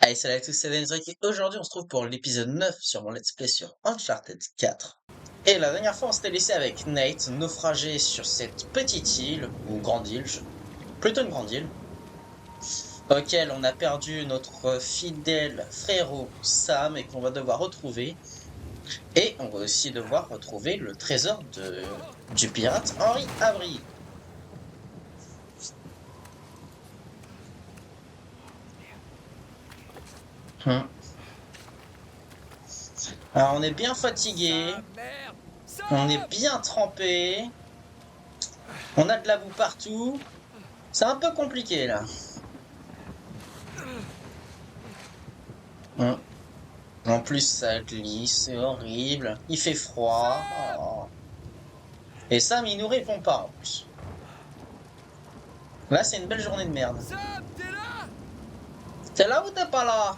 Allez, salut à tous, c'est Denzrek et aujourd'hui on se trouve pour l'épisode 9 sur mon let's play sur Uncharted 4. Et la dernière fois on s'était laissé avec Nate naufragé sur cette petite île, ou grande île, plutôt une grande île, auquel on a perdu notre fidèle frérot Sam et qu'on va devoir retrouver. Et on va aussi devoir retrouver le trésor du pirate Henry Avery. Alors on est bien fatigué, on est bien trempé, on a de la boue partout. C'est un peu compliqué là. En plus, ça glisse, c'est horrible. Il fait froid. Oh. Et Sam, il nous répond pas en plus. Là, c'est une belle journée de merde. Sam, t'es là? T'es là ou t'es pas là?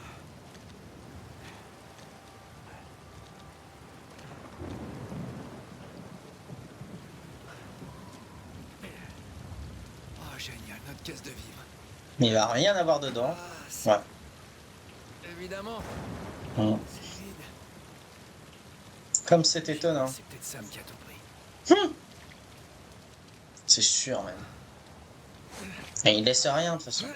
Oh, génial, notre caisse de vivres. Mais il va rien avoir dedans. Ouais. Évidemment. Mm. C'est vide. Comme c'est étonnant. C'est peut-être Sam qui a tout pris. C'est sûr, même. Et il laisse rien de toute façon.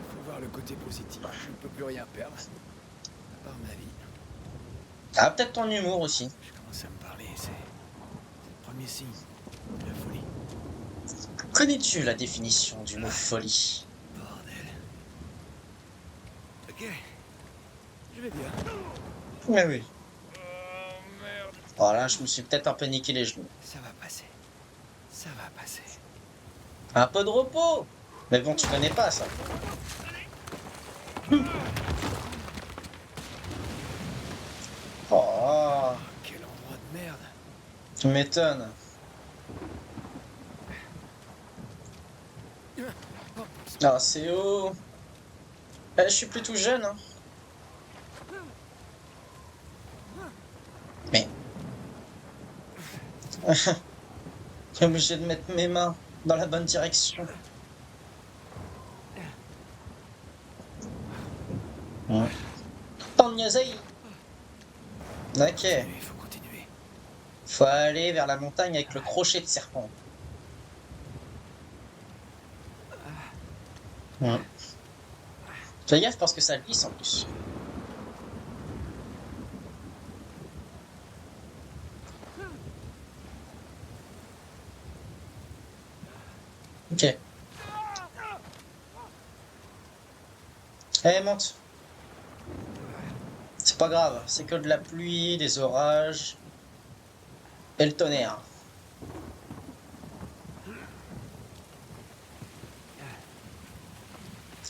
Faut voir le côté positif. Je ne peux plus rien perdre. À part ma vie. Ah, peut-être ton humour aussi. Je commence à me parler. C'est le premier signe de la folie. Connais-tu la définition du mot folie? Bordel. Ok. Je vais bien. Mais oui. Oh merde. Voilà, je me suis peut-être un peu niqué les genoux. Ça va passer. Ça va passer. Un peu de repos. Mais bon, tu connais pas ça. Oh, Quel endroit de merde. tu m'étonnes. Ah, c'est haut. Je suis plutôt jeune, hein. Mais... Je suis obligé de mettre mes mains dans la bonne direction. Ok. Il faut continuer. Faut aller vers la montagne avec le crochet de serpent. Fais gaffe parce que ça glisse en plus. Ok. Allez, monte. C'est pas grave, c'est que de la pluie, des orages et le tonnerre.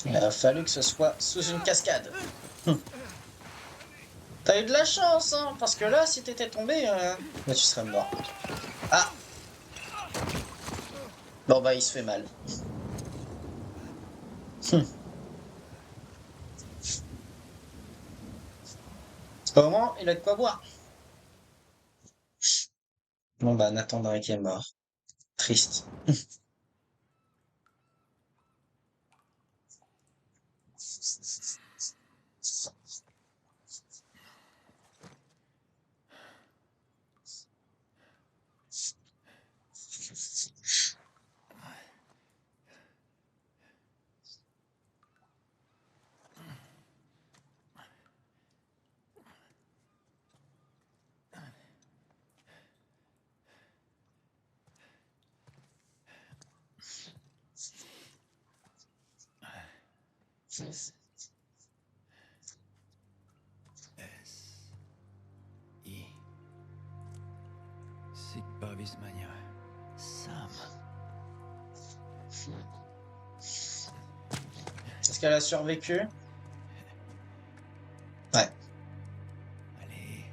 Il a fallu que ce soit sous une cascade. T'as eu de la chance, hein, parce que là, si t'étais tombé, tu serais mort. Ah! Bon, bah, il se fait mal. Au moins, il a de quoi boire. Bon, bah, Nathan Drake est mort. Triste. I. Sigma Vismania. Sam. Est-ce qu'elle a survécu? Ouais. Allez.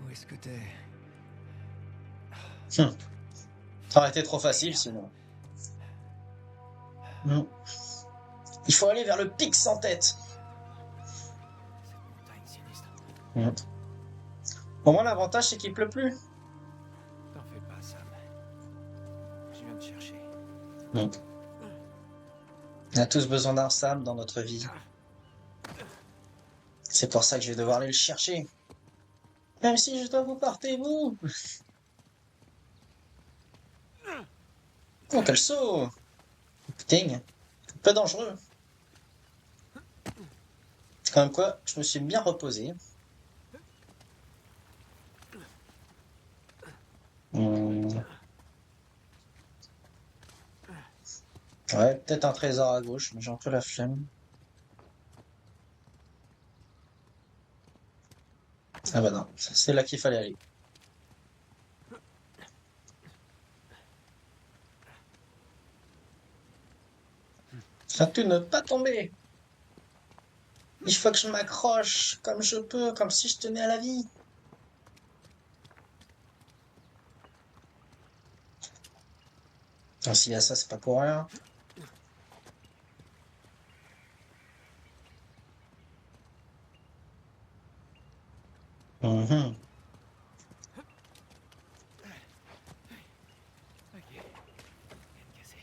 Où est-ce que t'es? Ça aurait été trop facile sinon. Il faut aller vers le pic sans tête. Cette montagne sinistre. Au moins, l'avantage, c'est qu'il pleut plus. T'en fais pas, Sam. Je viens de chercher. Mm. On a tous besoin d'un Sam dans notre vie. C'est pour ça que je vais devoir aller le chercher. Même si je dois vous porter, vous. Oh, quel saut! Putain, un peu dangereux. C'est quand même quoi, je me suis bien reposé. Hmm. Ouais, peut-être un trésor à gauche, mais j'ai un peu la flemme. Ah bah non, c'est là qu'il fallait aller. Surtout ne pas tomber. Il faut que je m'accroche comme je peux, comme si je tenais à la vie. Ah, s'il y a ça, c'est pas pour rien. Mhm. Ok. Rien de cassé.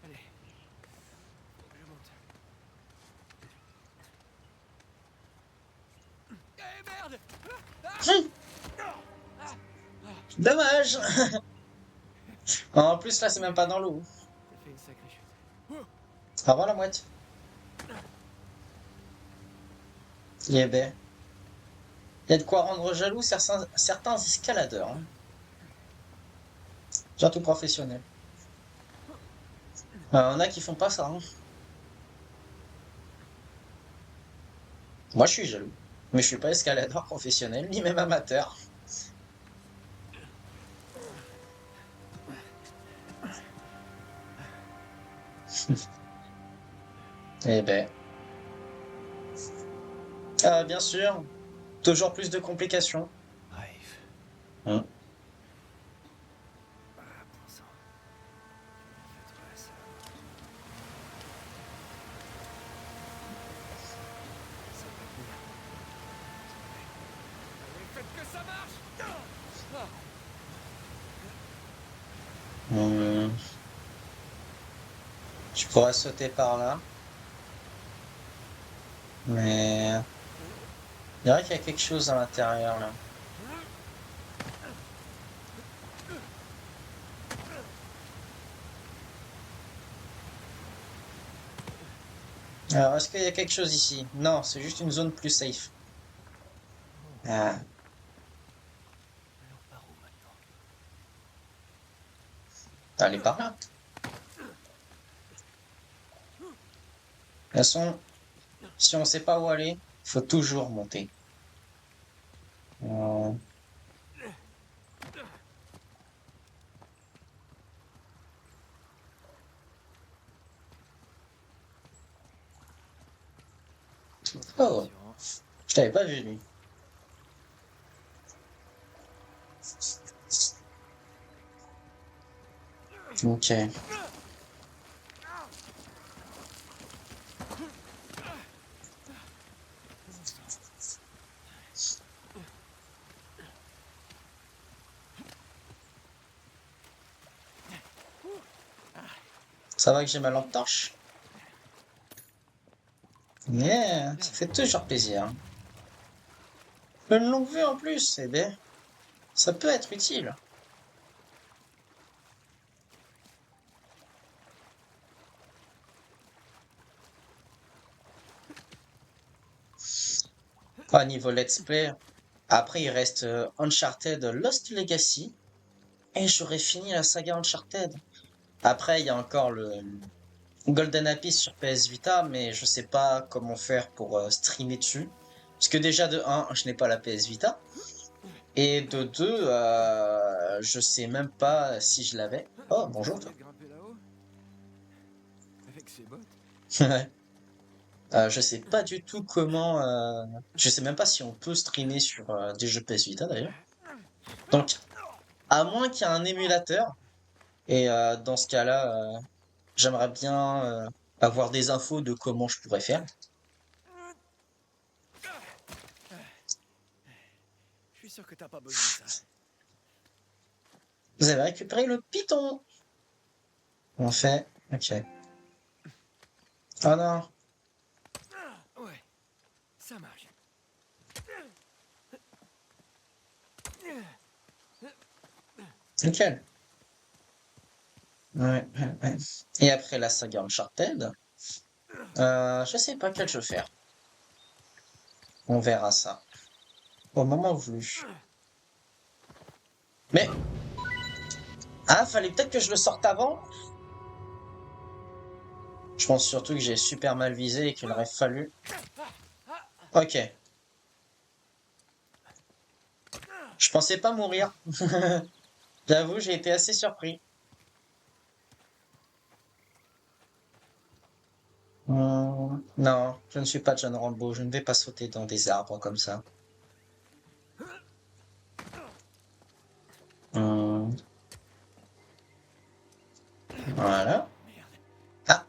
Allez. Faut que je monte. Eh merde! Hum, Dommage. En plus, là, c'est même pas dans l'eau. T'as fait une sacrée chute. Avant la moitié. Eh ben, il y a de quoi rendre jaloux certains escaladeurs, hein. Surtout professionnels. Il y en a qui font pas ça, hein. Moi, je suis jaloux. Mais je suis pas escaladeur professionnel, ni même amateur. Eh ben, bien sûr, toujours plus de complications. Bref. Hein. Ah, bon sang. Je trouve ça. Ça va tenir. Allez, faites que ça marche! Ah. Hum, je pourrais sauter par là, mais il dirait qu'il y a quelque chose à l'intérieur là. Alors, est-ce qu'il y a quelque chose ici? Non, c'est juste une zone plus safe. Ah, Alors par où maintenant? allez par là. De toute façon, si on sait pas où aller, faut toujours monter. Euh, Oh, Attention. je t'avais pas vu lui. Ok. Bon sang. Ça va que j'ai ma lampe torche? Yeah, Bien ça fait joué. toujours plaisir. Une longue vue en plus, eh bien, ça peut être utile. Niveau let's play, après il reste Uncharted Lost Legacy et j'aurais fini la saga Uncharted. Après il y a encore le Golden Abyss sur PS Vita, mais je sais pas comment faire pour streamer dessus. Parce que déjà de un, je n'ai pas la PS Vita. Et de 2, je sais même pas si je l'avais. Oh, bonjour Vous toi. êtes grimpé là-haut? Avec ses bottes? Ouais. Je sais pas du tout comment. Je sais même pas si on peut streamer sur des jeux PS Vita d'ailleurs. Donc, à moins qu'il y ait un émulateur. Et dans ce cas-là, j'aimerais bien avoir des infos de comment je pourrais faire. Je suis sûr que t'as pas besoin de ça. Vous avez récupéré le python. On fait. Ok. Oh non. Ouais, ça marche. Nickel. Ouais, ouais, ouais. Et après la saga Uncharted, je sais pas quel jeu faire. On verra ça au moment voulu. Mais ah, fallait peut-être que je le sorte avant. Je pense surtout que j'ai super mal visé et qu'il aurait fallu. Ok. Je pensais pas mourir. J'avoue, j'ai été assez surpris. Non, je ne suis pas John Rambo. Je ne vais pas sauter dans des arbres comme ça. Hum, voilà. Merde. Ah,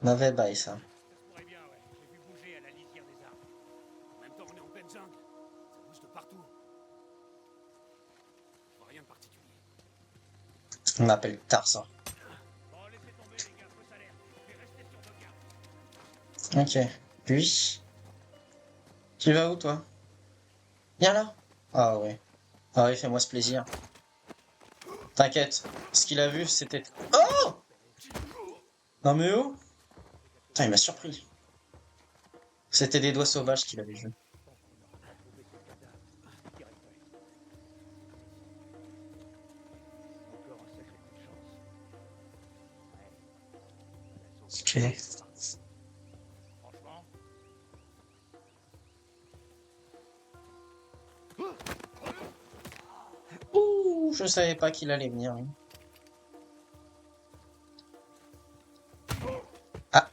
mauvais bail ça. Ça se pourrait bien, ouais. J'ai vu bouger à la lisière des arbres. En même temps, on est en pleine jungle. Ça bouge de partout. Je vois rien de particulier. On m'appelle Tarzan. Bon, laissez tomber, les gars. Fausse alerte. Je vais rester sur vos gardes. Ok. Puis, tu vas où toi? Viens là. Ah ouais. Ah oui, fais-moi ce plaisir. T'inquiète. Ce qu'il a vu, c'était. Oh! Non mais oh! Putain, il m'a surpris. C'était des doigts sauvages qu'il avait vu. Ok. Franchement, Ouh, je savais pas qu'il allait venir. Hein. Ah,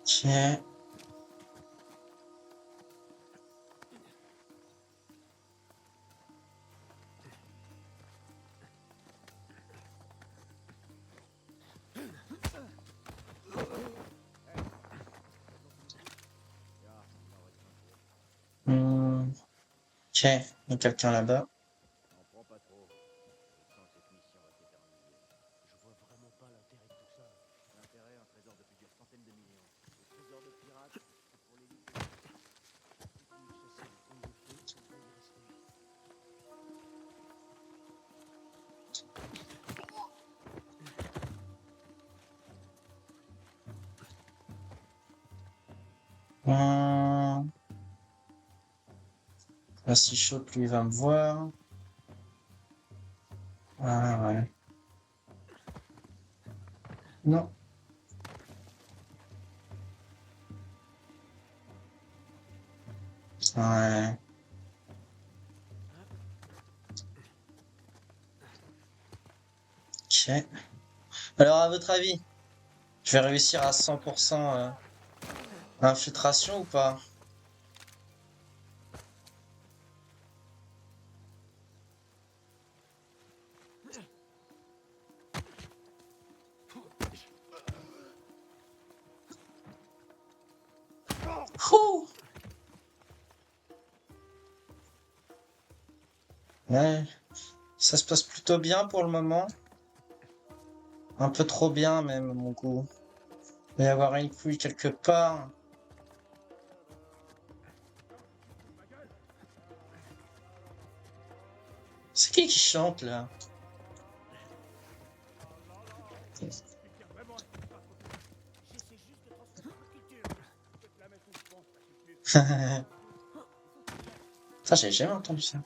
ok. Ok, il y a quelqu'un là-bas. n'en prends pas trop. Je sens que cette mission va s'éterniser. Je vois vraiment pas l'intérêt de tout ça. L'intérêt, un trésor de plusieurs centaines de millions. Le trésor de pirates, c'est pour les livrer. C'est pour nous chasser un coin de feu, on va y rester. Là, si chaud, lui il va me voir. Ah ouais. Non. Ouais. Ok. Alors, à votre avis, je vais réussir à 100% infiltration ou pas? Ouh. Ouais, ça se passe plutôt bien pour le moment. Un peu trop bien même, à mon goût. Il va y avoir une couille quelque part. C'est qui chante là? J'essaie juste de transmettre un peu de culture. Peut-être la mettre où je pense, ça suffit. Ça, j'ai jamais entendu ça.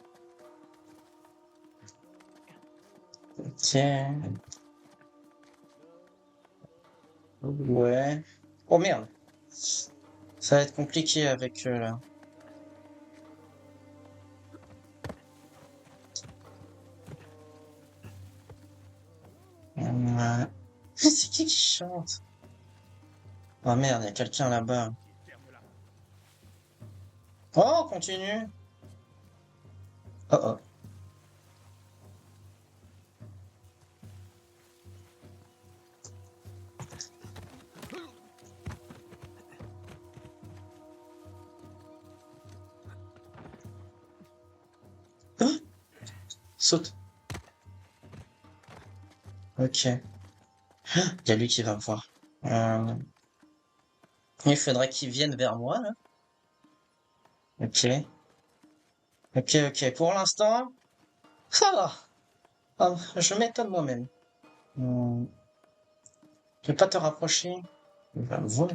Ok. Ouais. Oh merde. Ça va être compliqué avec eux là. Ouais. C'est qui chante? Oh merde, il y a quelqu'un là-bas. Ferme-la. Oh, continue. Oh oh. Hein. Saute. Ok. Il y a lui qui va me voir. Il faudrait qu'il vienne vers moi, là. Ok. Ok, ok. Pour l'instant, ça va. Ah, je m'étonne moi-même. Tu veux pas te rapprocher? Il va me voir.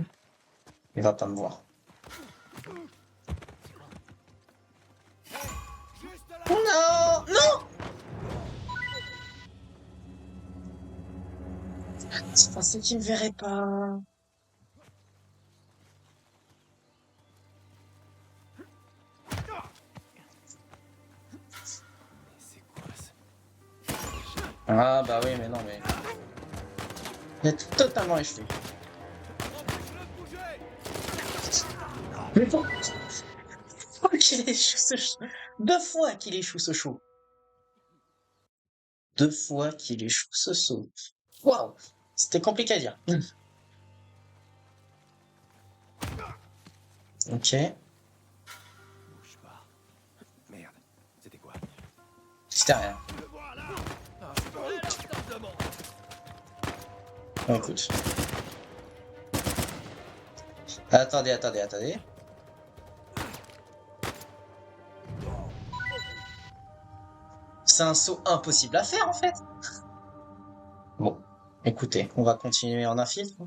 Il va pas me voir. Non! Non! Je pensais qu'il me verrait pas. C'est quoi ça? Ah bah oui, mais non, mais... Il a totalement échoué. Mais bon, qu'il échoue ce show. 2 fois qu'il échoue ce show. 2 fois qu'il échoue ce saut. Waouh! C'était compliqué à dire. Ok. Bouge pas. Merde, c'était quoi? C'était rien. Bon, écoute. Attendez, attendez, attendez. C'est un saut impossible à faire, en fait. Bon, écoutez, on va continuer en infiltre.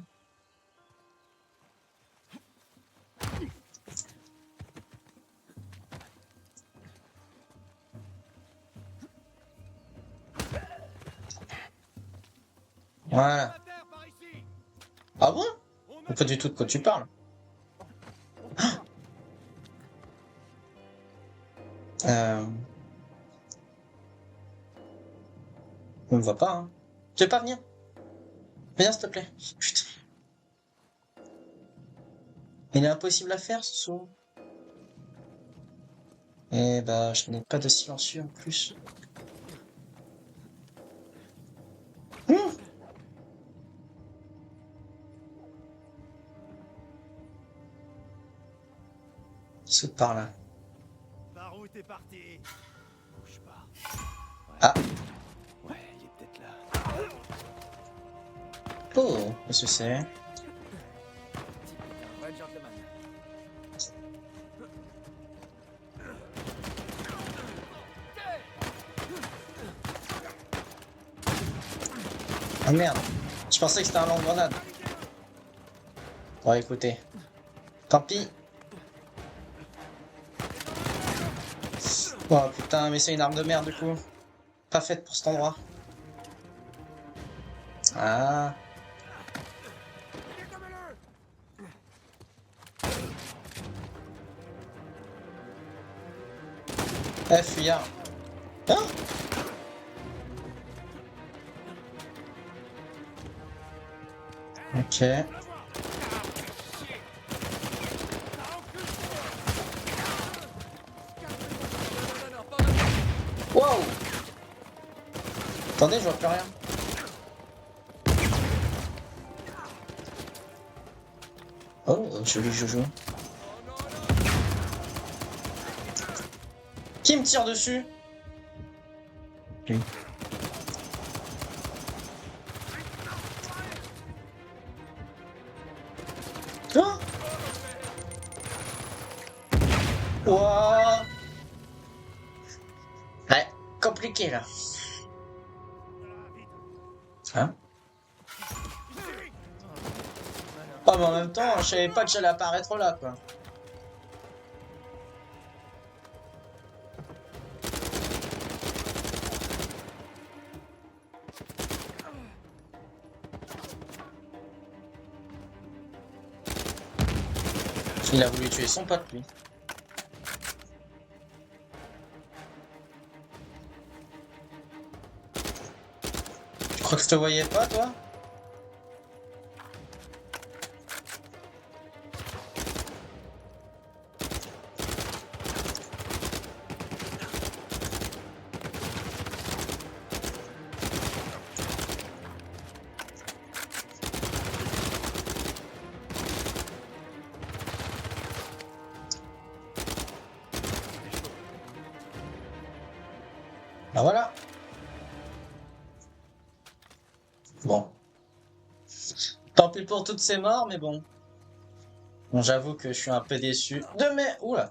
Voilà. Ah bon? Pas du tout de quoi tu parles. Euh... On me voit pas, hein. Tu veux pas venir? Viens, s'il te plaît. Putain. Il est impossible à faire, ce saut. Eh bah, je n'ai pas de silencieux en plus. Saute par là. Par où t'es parti? Bouge pas. Ouais. Ah. Ouais, il est peut-être là. Oh, qu'est-ce que c'est? Ouais, gentleman. Ah merde. Je pensais que c'était un lance-grenade. Bon, écoutez. Tant pis. Oh putain, mais c'est une arme de merde du coup. Pas faite pour cet endroit. Ah. Eh, fuyard. Hein? Ok. Wow! Attendez, je vois plus rien. Oh, joli joujou. Qui me tire dessus? Lui. Oh! Ouah! Ouais, compliqué là. Hein? Oh, mais en même temps, je savais pas que j'allais apparaître là, quoi. Il a voulu tuer son pote, lui. Tu crois que je te voyais pas, toi? Ben voilà. Bon. Tant pis pour toutes ces morts, mais bon. Bon, j'avoue que je suis un peu déçu oula,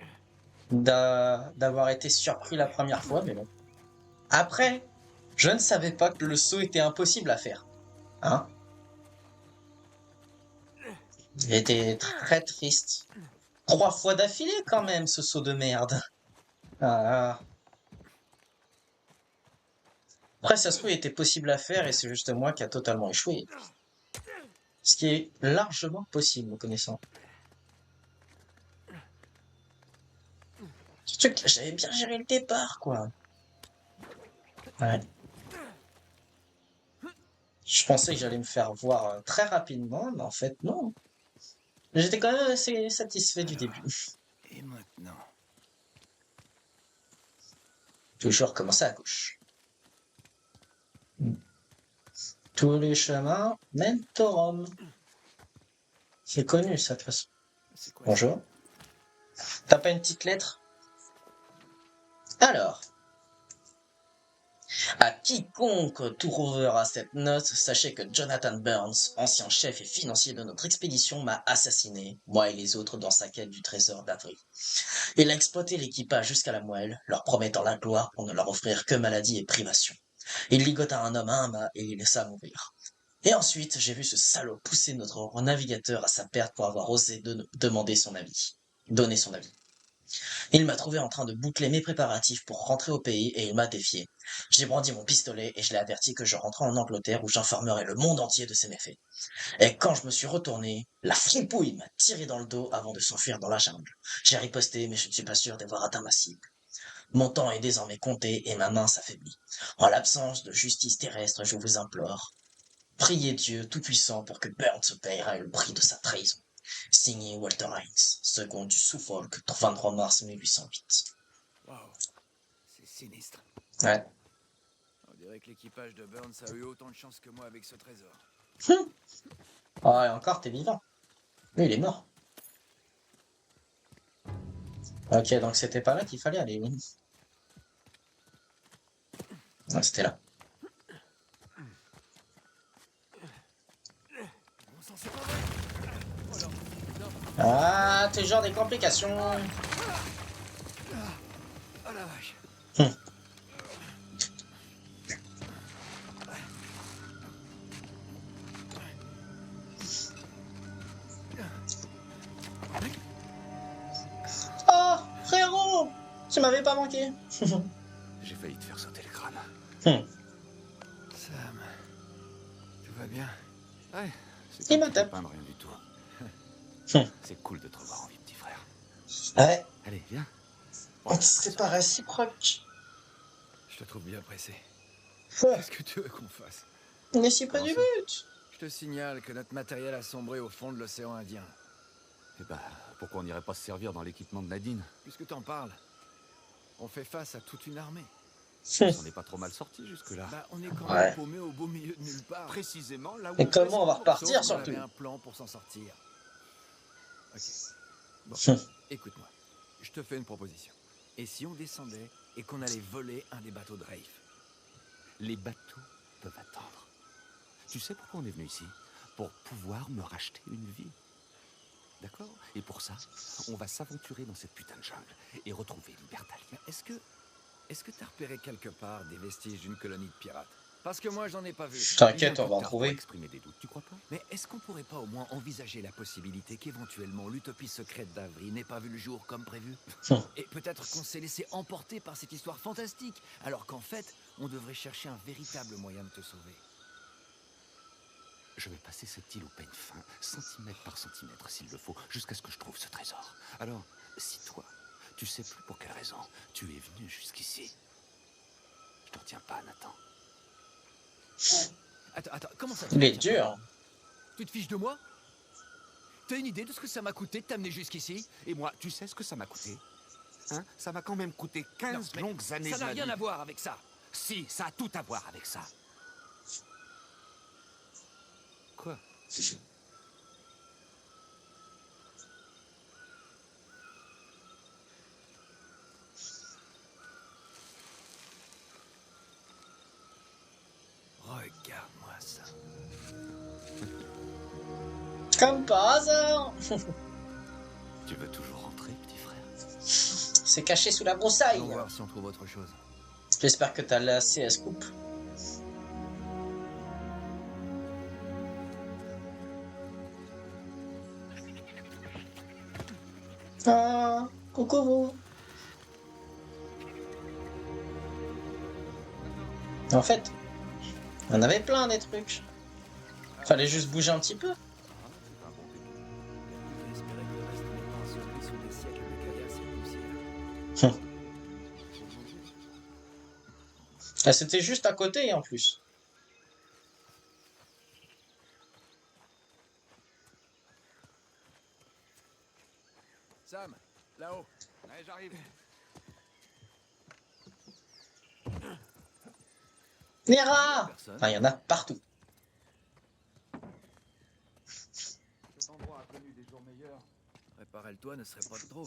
d'avoir été surpris la première fois, mais bon. Après, je ne savais pas que le saut était impossible à faire. Hein? J'étais très triste. 3 fois d'affilée quand même, ce saut de merde. Ah. Après, ça se trouve, il était possible à faire et c'est juste moi qui a totalement échoué. Ce qui est largement possible, me connaissant. Surtout que j'avais bien géré le départ, quoi. Ouais. Je pensais que j'allais me faire voir très rapidement, mais en fait, non. J'étais quand même assez satisfait du début. Et maintenant? Toujours recommencer à gauche. Tous les chemins mènent au Rome. C'est connu, ça, de toute façon. C'est quoi ça? Bonjour. T'as pas une petite lettre? Alors, à quiconque trouvera cette note, sachez que Jonathan Burns, ancien chef et financier de notre expédition, m'a assassiné, moi et les autres, dans sa quête du trésor d'Avril. Il a exploité l'équipage jusqu'à la moelle, leur promettant la gloire pour ne leur offrir que maladie et privation. Il ligota un homme à un mât et il laissa mourir. Et ensuite, j'ai vu ce salaud pousser notre navigateur à sa perte pour avoir osé demander son avis. Donner son avis. Il m'a trouvé en train de boucler mes préparatifs pour rentrer au pays et il m'a défié. J'ai brandi mon pistolet et je l'ai averti que je rentrais en Angleterre où j'informerais le monde entier de ses méfaits. Et quand je me suis retourné, la fripouille m'a tiré dans le dos avant de s'enfuir dans la jungle. J'ai riposté, mais je ne suis pas sûr d'avoir atteint ma cible. Mon temps est désormais compté et ma main s'affaiblit. En l'absence de justice terrestre, je vous implore, priez Dieu Tout-Puissant pour que Burns se paiera le prix de sa trahison. Signé Walter Hines, second du Suffolk, 23 mars 1808. Waouh, c'est sinistre. Ouais. On dirait que l'équipage de Burns a eu autant de chance que moi avec ce trésor. Oh, et encore, t'es vivant. Lui, il est mort. Ok, donc c'était pas là qu'il fallait aller, oui. Ouais, c'était là. Bon sang, c'est pas vrai. Oh non, non. Ah, t'es genre des complications. Oh la vache. Hum. Oh, frérot, tu m'avais pas manqué. J'ai failli te faire sauter le crâne. Hum. Sam, tout va bien? Ouais, c'est Il un me petit tape. copain de rien du tout. Hum. C'est cool de te revoir en vie, petit frère. Ouais, Allez, viens. c'est pas réciproque. Je te trouve bien pressé. Ouais, Qu'est-ce que tu veux qu'on fasse? on est si près Comment du ça? but. Je te signale que notre matériel a sombré au fond de l'océan Indien. Eh ben, pourquoi on n'irait pas se servir dans l'équipement de Nadine? Puisque t'en parles, on fait face à toute une armée. On s'en est pas trop mal sorti jusque-là. Bah, on est quand Ouais. même paumé au beau milieu de nulle part. Précisément là où Et on comment on va fait repartir, Sauf qu'on surtout? avait un plan pour s'en sortir. Ok. Bon, écoute-moi. Je te fais une proposition. Et si on descendait et qu'on allait voler un des bateaux de Rafe? Les bateaux peuvent attendre. Tu sais pourquoi on est venu ici? Pour pouvoir me racheter une vie. D'accord? Et pour ça, on va s'aventurer dans cette putain de jungle et retrouver Libertalia. Est-ce que t'as repéré quelque part des vestiges d'une colonie de pirates? Parce que moi, j'en ai pas vu. T'inquiète, Bien on va en plus tard pour trouver. exprimer des doutes, tu crois pas? Mais est-ce qu'on pourrait pas au moins envisager la possibilité qu'éventuellement l'utopie secrète d'Avry n'ait pas vu le jour comme prévu? Et peut-être qu'on s'est laissé emporter par cette histoire fantastique, alors qu'en fait, on devrait chercher un véritable moyen de te sauver. Je vais passer cette île au peigne fin, centimètre par centimètre s'il le faut, jusqu'à ce que je trouve ce trésor. Alors, si toi, tu sais plus pour quelle raison tu es venu jusqu'ici, je t'en tiens pas, Nathan. Attends, comment ça? Il est dur. Tu te fiches de moi? T'as une idée de ce que ça m'a coûté de t'amener jusqu'ici? Et moi, tu sais ce que ça m'a coûté? Hein? Ça m'a quand même coûté 15 Non, mais longues années ça de n'a ma rien vie. à voir avec ça. Si, ça a tout à voir avec ça. Quoi? Comme par hasard. Tu veux toujours rentrer, petit frère? C'est caché sous la broussaille. Allons voir si on trouve autre chose. J'espère que t'as lassé à Scoop. Ah, coucou vous. En fait, on avait plein des trucs. Fallait juste bouger un petit peu. Ah, c'est un bon début. J'espérais que le reste n'est pas enseveli sous des siècles de caillasse et de poussière. Ah, c'était juste à côté en plus. Sam, là-haut. Ouais, j'arrive. Les rats! Personne. Enfin, il y en a partout. Cet endroit a connu des jours meilleurs. Réparer le toit ne serait pas de trop.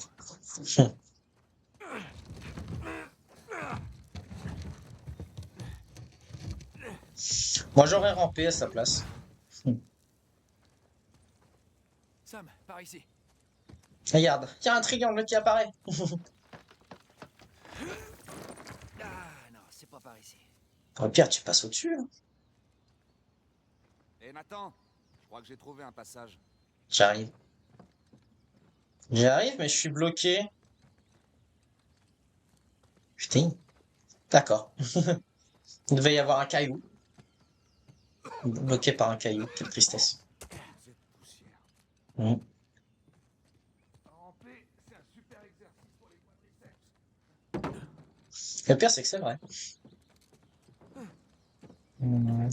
Moi, j'aurais rampé à sa place. Sam, par ici. Regarde, il y a un triangle qui apparaît. Ah non, c'est pas par ici. Au pire, tu passes au-dessus. Hein. Hé, Nathan, je crois que j'ai trouvé un passage. J'arrive. J'arrive, mais je suis bloqué. Putain. D'accord. Il devait y avoir un caillou. Bloqué par un caillou. Quelle tristesse. Cette poussière. Mm. Ramper, c'est un super exercice pour les quadriceps. Le pire, c'est que c'est vrai.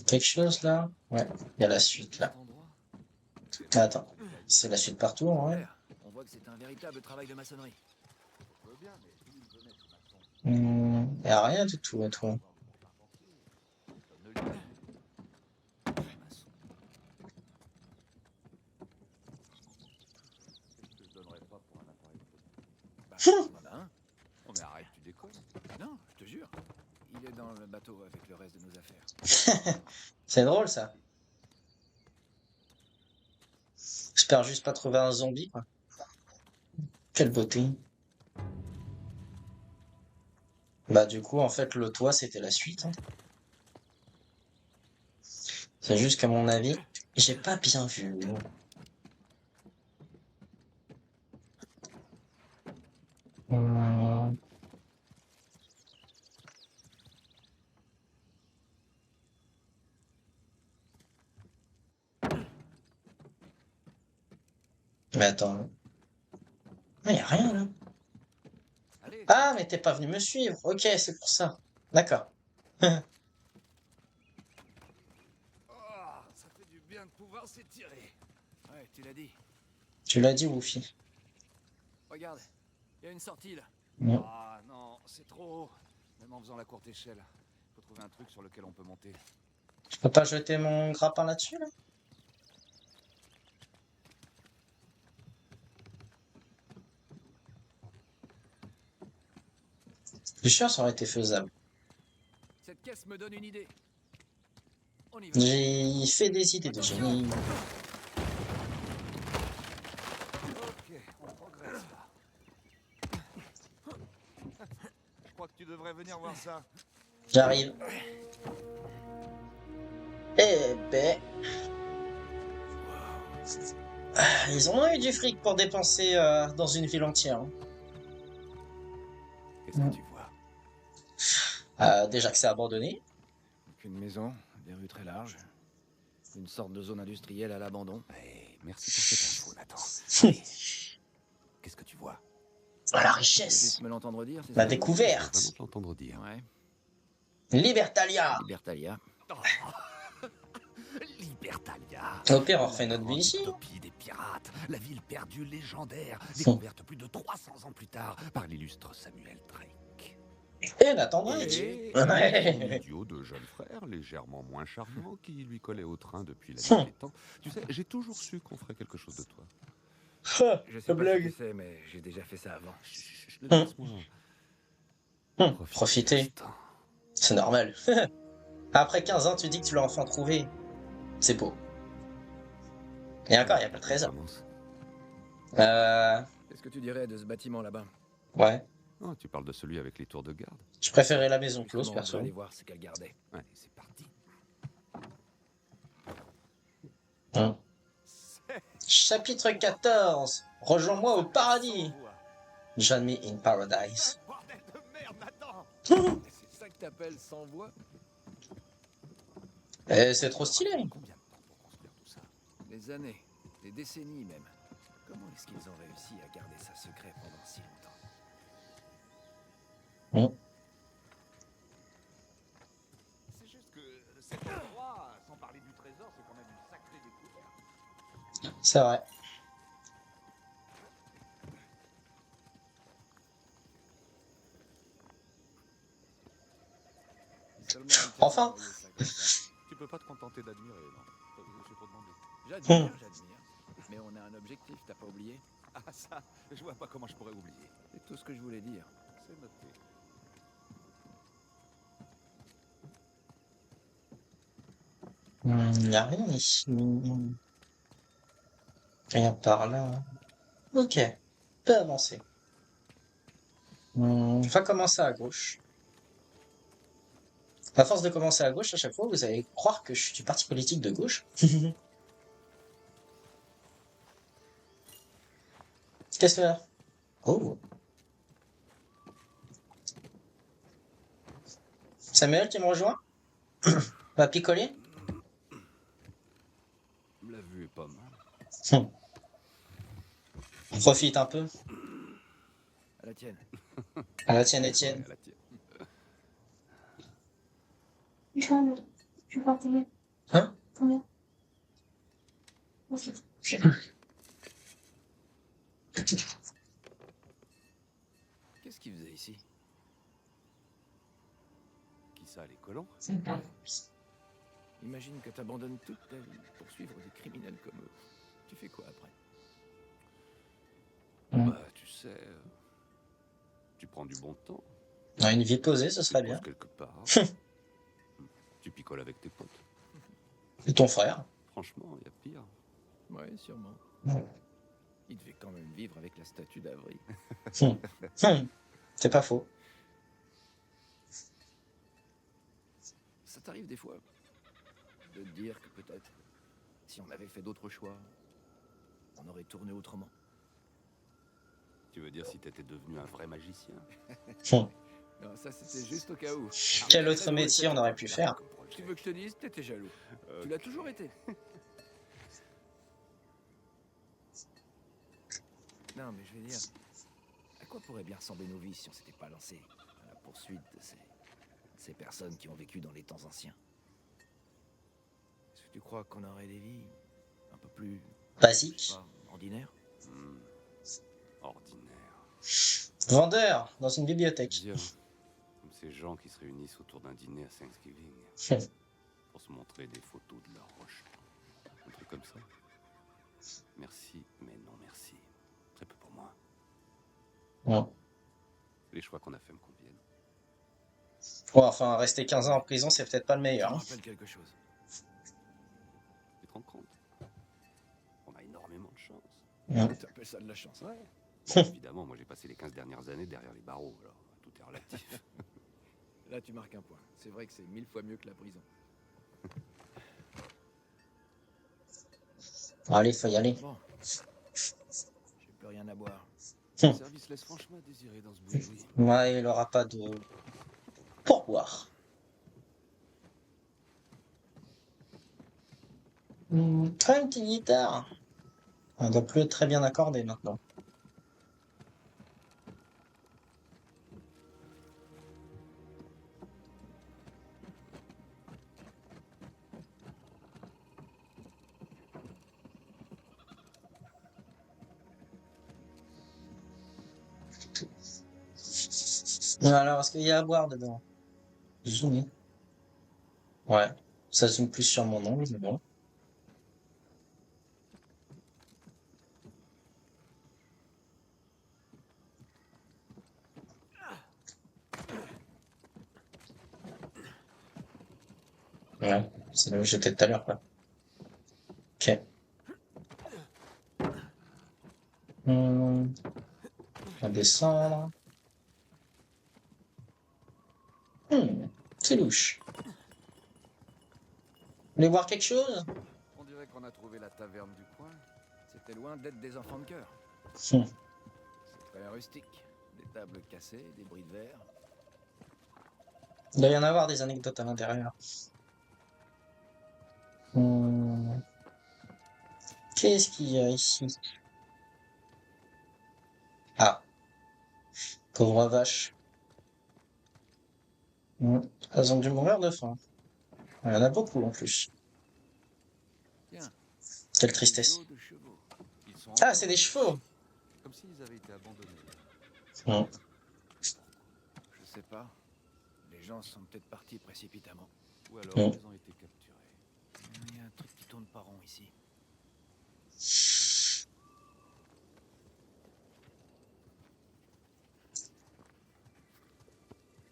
Quelque chose là? Ouais, il y a la suite là. Cet endroit. Attends, c'est la suite partout, ouais. Claire, on voit que c'est un véritable travail de maçonnerie. Je veux bien, mais d'où il venait ce maçon? Il y a rien du tout à toi. Maçon. Qu'est-ce que je donnerais pas pour un appareil photo? Bah, on en a un. Oh, mais arrête, tu déconnes. Non, je te jure. Il est dans le bateau avec le reste de nos affaires. C'est drôle ça. J'espère juste pas trouver un zombie, quoi. Quelle beauté. Bah du coup, en fait, le toit, c'était la suite. Hein. C'est juste qu'à mon avis, j'ai pas bien vu. Hum. Mais attends. Il y a rien là. Allez, Ah, mais t'es pas venu me suivre. Ok, c'est pour ça. D'accord. oh, ça fait du bien de pouvoir s'étirer. Ouais, tu l'as dit. Tu l'as dit, Woofy. Regarde, il y a une sortie là. Mm. Ah non, c'est trop haut. Même en faisant la courte échelle. Faut trouver un truc sur lequel on peut monter. Je peux pas jeter mon grappin là-dessus, là? Je suis sûr que ça aurait été faisable. Cette caisse me donne une idée. On y va. J'ai fait des idées de génie. Ok, on progresse là. Je crois que tu devrais venir voir ça. J'arrive. Eh ben... Ils en ont eu du fric pour dépenser dans une ville entière. Hein. Qu'est-ce que tu vois? Déjà que c'est abandonné. Une maison, des rues très larges. Une sorte de zone industrielle à l'abandon. Hey, merci pour cette info, Nathan. Allez. Qu'est-ce que tu vois? La Tu veux richesse. juste me l'entendre dire, c'est La ça? découverte. Vraiment l'entendre dire. Ouais, Libertalia. Libertalia. Libertalia. Au pire, on refait notre vie grande ici. utopie des pirates, la ville perdue légendaire, découverte plus de 300 ans plus tard par l'illustre Samuel Drake. Et Nathan Drake. Et Ouais. son idiot de jeune frère, légèrement moins charmant, qui lui collait au train depuis la nuit des temps. Tu sais, j'ai toujours su qu'on ferait quelque chose de toi. Je sais pas ce que c'est, mais j'ai déjà fait ça avant. Chut, laisse-moi Profitez. l'instant. C'est normal. Après 15 ans, tu dis que tu l'as enfin trouvé. C'est beau. Et encore, il n'y a pas de On trésor. commence. Qu'est-ce que tu dirais de ce bâtiment là-bas? Ouais. Oh, tu parles de celui avec les tours de garde. Je préférais la maison close, Justement, on perso. va aller voir ce qu'elle gardait. Allez, c'est parti. Hein. Chapitre 14. Rejoins-moi au paradis. Join me in paradise. Bordel de merde, Nathan! C'est ça que t'appelles sans voix? C'est trop stylé. Combien de temps pour construire tout ça? Des années, des décennies même. Comment est-ce qu'ils ont réussi à garder ça secret pendant si longtemps? C'est juste que cet endroit, sans parler du trésor, c'est quand même une sacrée découverte. C'est vrai. Seulement un Enfin. camion voyait ça comme ça. Tu peux pas te contenter d'admirer, non? C'est trop demandé. J'admire. Mais on a un objectif, t'as pas oublié? Ah ça, je vois pas comment je pourrais oublier. C'est tout ce que je voulais dire. C'est noté. Il n'y a rien ici. Rien par là. Ok. Peut avancer. On va commencer à gauche. À force de commencer à gauche, à chaque fois, vous allez croire que je suis du parti politique de gauche. Qu'est-ce que... Oh. Samuel, tu me rejoins? Va picoler? La vue est pas mal. Profite un peu. À la tienne. À la tienne, Étienne. Ouais, à la tienne. Tu vois combien? Hein? Combien? Ok. Qu'est-ce qu'ils faisaient ici? Qui ça, les colons? Imagine que t'abandonnes toute ta vie pour suivre des criminels comme eux. Tu fais quoi après? Bah, tu sais, tu prends du bon temps. Ouais, une vie posée, ce Tu serait te bien. poses quelque part. Tu picoles avec tes potes. Et ton frère? Franchement, il y a pire. Ouais, sûrement. Ouais. Il devait quand même vivre avec la statue d'Avril. C'est pas faux. Ça t'arrive des fois de te dire que peut-être, si on avait fait d'autres choix, on aurait tourné autrement. Tu veux dire si t'étais devenu un vrai magicien? Non, ça c'était juste au cas où. Quel autre métier on aurait pu faire? Comme projet. Tu veux que je te dise, t'étais jaloux. Tu l'as toujours été. Non, mais je veux dire, à quoi pourraient bien ressembler nos vies si on s'était pas lancé à la poursuite de ces personnes qui ont vécu dans les temps anciens? Est-ce que tu crois qu'on aurait des vies un peu plus, je Basique. sais pas, ordinaires? Ordinaire. Vendeur dans une bibliothèque. Bien. Comme ces gens qui se réunissent autour d'un dîner à Thanksgiving pour se montrer des photos de leur roche. Un truc comme ça. Merci, mais non merci. Très peu pour moi. Ouais. Les choix qu'on a fait me conviennent. Ouais, enfin, rester 15 ans en prison, c'est peut-être pas le Ça meilleur. me Hein. rappelle quelque chose. Tu te rends compte? On a énormément de chance. Ouais. T'appelles ça de la chance, hein? Évidemment, moi j'ai passé les 15 dernières années derrière les barreaux, alors tout est relatif. Là, tu marques un point. C'est vrai que c'est 1000 fois mieux que la prison. Allez, faut y aller. Bon. J'ai plus rien à boire. Le service laisse franchement à désirer dans ce boui-boui. Ouais, il aura pas de pourboire. Ah, une petite guitare. On doit plus être très bien accordé maintenant. Alors, est-ce qu'il y a à boire dedans? Zoomer. Ouais, ça zoome plus sur mon ongle, mais bon. Ouais, c'est là où j'étais tout à l'heure, quoi. Ok. descendre. C'est louche. Vous voulez voir quelque chose? On dirait qu'on a trouvé la taverne du coin. C'était loin d'être des enfants de cœur. Hmm. C'est très rustique. Des tables cassées, des bris de verre. Il doit y en avoir des anecdotes à l'intérieur. Hmm. Qu'est-ce qu'il y a ici? Ah, pauvre vache. Elles ont dû mourir de faim. Il y en a beaucoup en plus. Tiens, Quelle des tristesse. os de chevaux. Ils sont Ah, encore c'est des là. chevaux. Comme s'ils avaient été abandonnés. Hmm. Je sais pas. Les gens sont peut-être partis précipitamment. Ou alors Mm. ils ont été capturés. Il y a un truc qui tourne pas rond ici.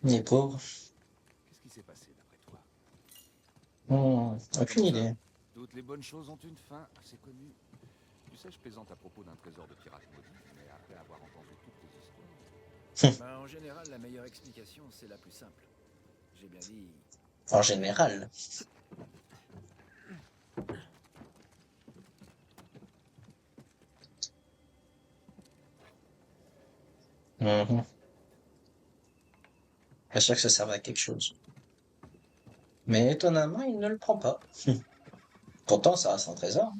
Les pauvres. Qu'est-ce qui s'est passé d'après toi? Aucune Comme ça. idée. Toutes les bonnes choses ont une fin assez connue. Tu sais, je plaisante à propos d'un trésor de pirate maudit, mais après avoir entendu toutes les histoires. Ben, en général, la meilleure explication, c'est la plus simple. J'ai bien dit... En général. Mhm. Pas sûr que ça serve à quelque chose. Mais étonnamment, il ne le prend pas. Pourtant, ça reste un trésor.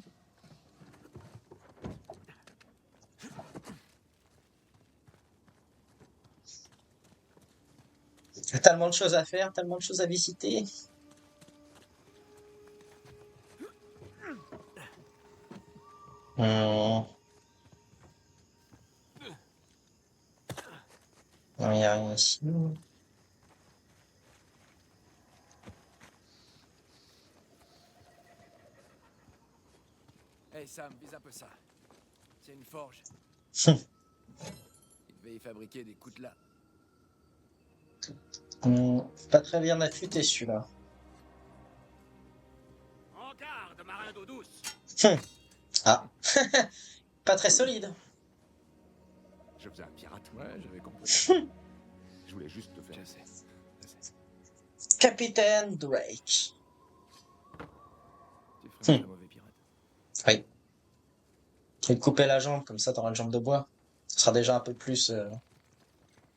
Il y a tellement de choses à faire, tellement de choses à visiter. Hmm. Non, il n'y a rien ici. Hey Sam, vise un peu ça. C'est une forge. Il devait y fabriquer des coutelas. Pas très bien affûté celui-là. En garde, marin d'eau douce. Ah, pas très solide. Je faisais un pirate. Ouais, j'avais compris. Je voulais juste te faire. Je sais. Capitaine Drake. Tu ferais un très mauvais pirate. Oui. Je vais te couper la jambe, comme ça t'auras une jambe de bois. Ce sera déjà un peu plus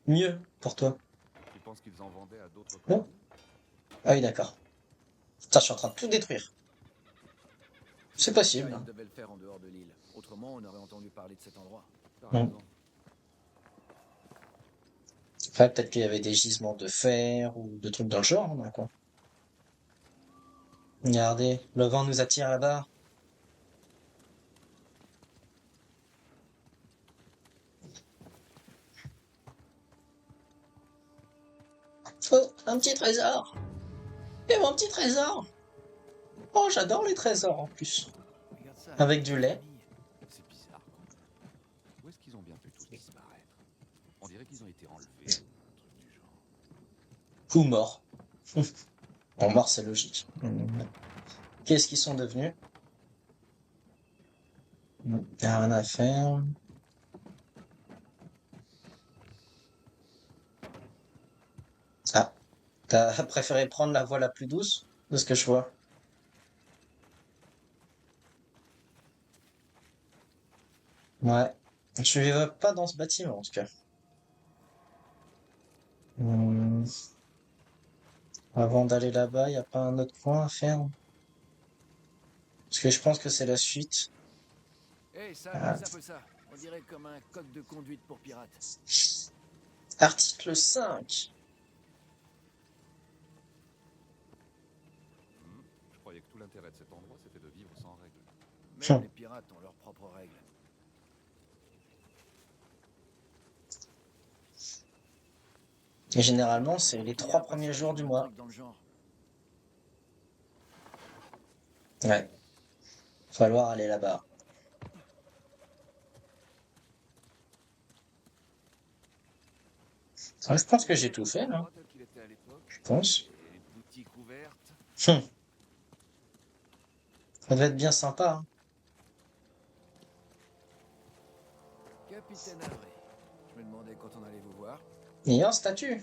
mieux pour toi. Tu penses qu'ils en vendaient à d'autres Non. compagnies? Ah oui, d'accord. Putain, je suis en train de tout détruire. C'est possible. Il devait le faire en dehors de l'île. Autrement, on aurait entendu parler de cet endroit. T'as Mm. raison. Après, peut-être qu'il y avait des gisements de fer ou de trucs dans le genre. Hein, quoi. Regardez, le vent nous attire là-bas. Oh, un petit trésor. Et mon petit trésor. Oh, j'adore les trésors en plus. Regarde ça. Avec du lait. C'est bizarre quand même. Où est-ce qu'ils ont bien pu tous disparaître? On dirait qu'ils ont été enlevés, un truc du genre. Ou mort. En mort, c'est logique. Qu'est-ce qu'ils sont devenus? Y a rien à faire. Ah, t'as préféré prendre la voie la plus douce, de ce que je vois. Ouais. Je vivrai pas dans ce bâtiment, en tout cas. Hmm. Avant d'aller là-bas, y a pas un autre coin à faire? Parce que je pense que c'est la suite. Hey Sam, Ah. vise un peu ça. On dirait comme un code de conduite pour pirates. Article 5. Je croyais que tout l'intérêt de cet endroit, c'était de vivre sans règles. Même les pirates ont leurs propres règles. Et généralement, c'est les 3 premiers jours du mois. Dans le genre. Ouais. Falloir aller là-bas. Ah, je pense que j'ai tout fait, là. Tel qu'il était à l'époque, Je pense. et les boutiques ouvertes. Ça devait être bien sympa, hein. Capitaine Avery. Je me demandais Et un statut.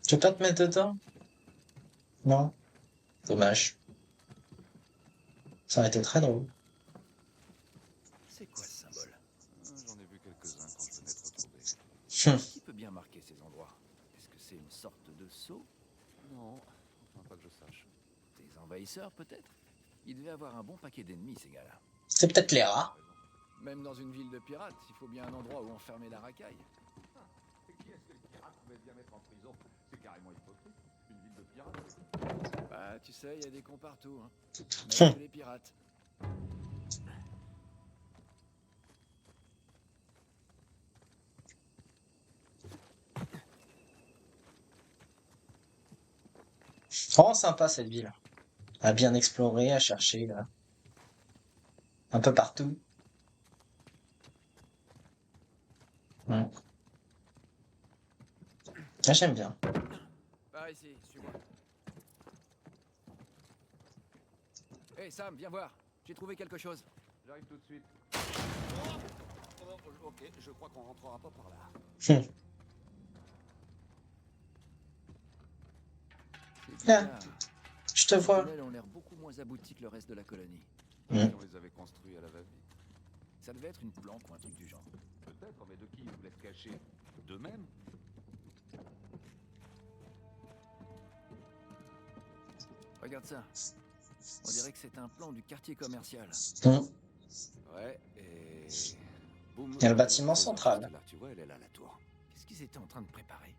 Tu veux pas te mettre dedans? Non? Dommage. Ça aurait été très drôle. C'est quoi ce symbole? J'en ai vu quelques-uns quand je venais de retrouver. Qui peut bien marquer ces endroits? Est-ce que c'est une sorte de sceau? Non, enfin pas que je sache. Des envahisseurs, peut-être? Il devait avoir un bon paquet d'ennemis, ces gars-là. C'est peut-être les rats. Même dans une ville de pirates, il faut bien un endroit où enfermer la racaille. Et qui est-ce que les pirates pouvaient bien mettre en prison? C'est carrément hypocrite. Une ville de pirates. Bah, tu sais, il y a des cons partout, hein. Même que les pirates. Vraiment sympa cette ville. À bien explorer, à chercher là. Un peu partout. Ouais. Ah, j'aime bien. Par ici, suis-moi. Hey Sam, viens voir. J'ai trouvé quelque chose. J'arrive tout de suite. Ok, je crois qu'on rentrera pas par là. Hum. C'est Ah, bizarre. je te Les vois. tunnels ont l'air beaucoup moins aboutis que le reste de la colonie. Si Hum. on les avait construits à la va-vite. Ça devait être une planque ou un truc du genre. Peut-être, mais de qui ils voulaient se cacher? D'eux-mêmes? Regarde ça. On dirait que c'est un plan du quartier commercial. Hum. Ouais, et... Boum, Il y a le la bâtiment trésor central. juste là, tu vois, elle est là, la tour. Qu'est-ce qu'ils étaient en train de préparer?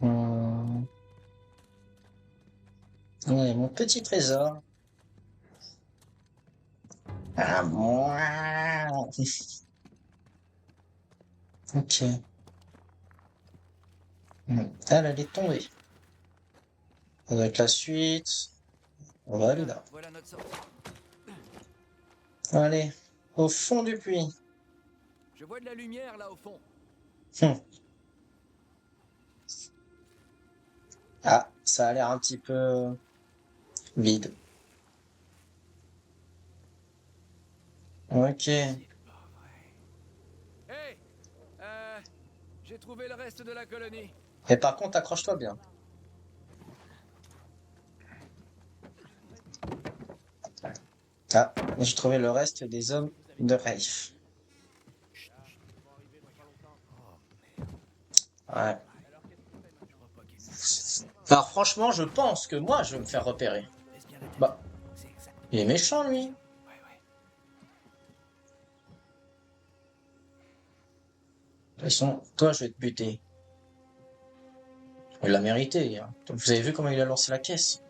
Hum. Ouais, mon petit trésor. Ah, moi. Ok. Elle est tombée. Avec la suite, on va aller Tiens, là. voilà notre sortie. Allez, au fond du puits. Je vois de la lumière là au fond. Hum. Ah, ça a l'air un petit peu vide. Ok. C'est pas vrai. Hey, j'ai trouvé le reste de la colonie. Et par contre, accroche-toi bien. Ah, j'ai trouvé le reste des hommes de Rafe. Ouais. Je crois pas qu'il nous... Alors franchement, je pense que moi, je vais me faire repérer. Laisse bien la tête. Bah, C'est exact. il est méchant, lui. Ouais. De toute façon, toi, je vais te buter. Il l'a mérité, hein. Vous avez vu comment il a lancé la caisse?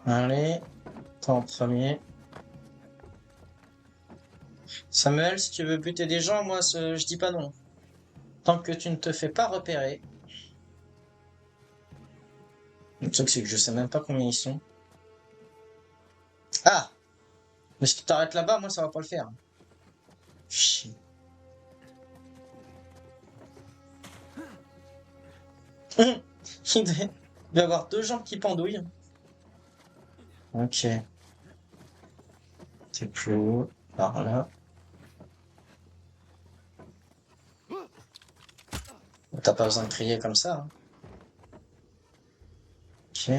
Allez, toi en premier. Samuel, si tu veux buter des gens, moi, je dis pas non. Tant que tu ne te fais pas repérer. Le truc, c'est que je sais même pas combien ils sont. Ah! Mais si tu t'arrêtes là-bas, moi, ça va pas le faire. Chut. Il doit y avoir deux jambes qui pendouillent. Ok. C'est plus haut. Par là. T'as pas besoin de crier comme ça, hein. Ok.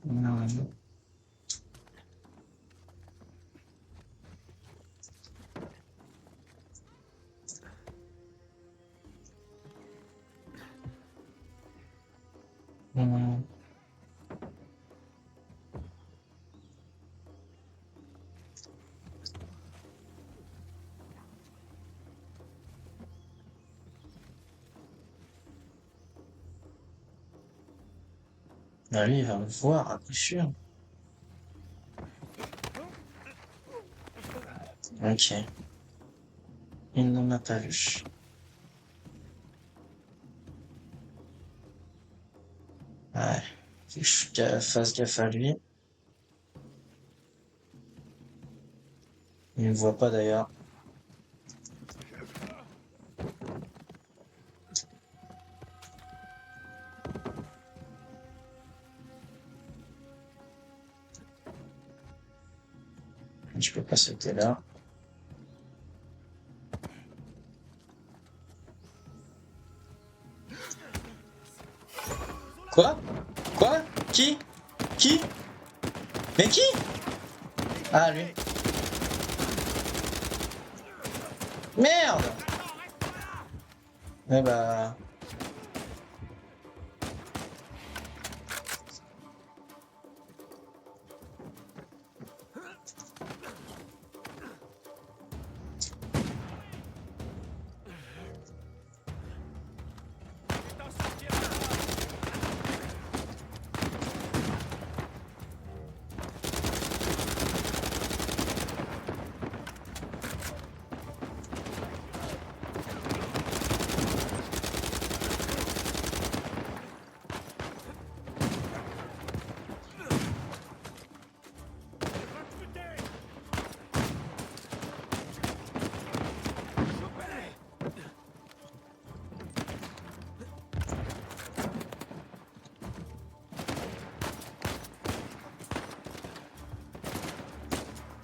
Non. Non. Bah, lui, il va me voir, à coup sûr. Ok. Il ne m'a pas vu. Ouais. Faut que fasse gaffe à lui. Il me voit pas d'ailleurs. Je peux pas sauter là. Quoi? Quoi? Qui? Qui? Mais qui? Ah, lui. Merde! Eh bah...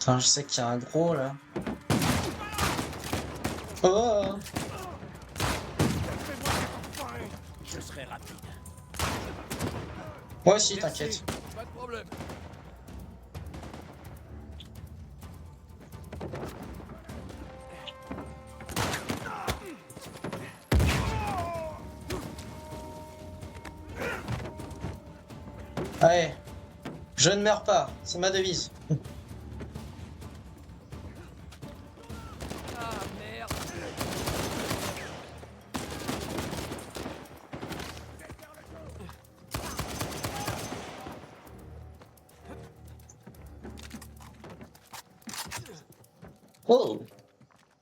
Enfin, je sais qu'il y a un gros, là. Oh! Je serai rapide. Moi aussi, t'inquiète. Pas de problème. Allez. Je ne meurs pas. C'est ma devise. Ah merde. Oh!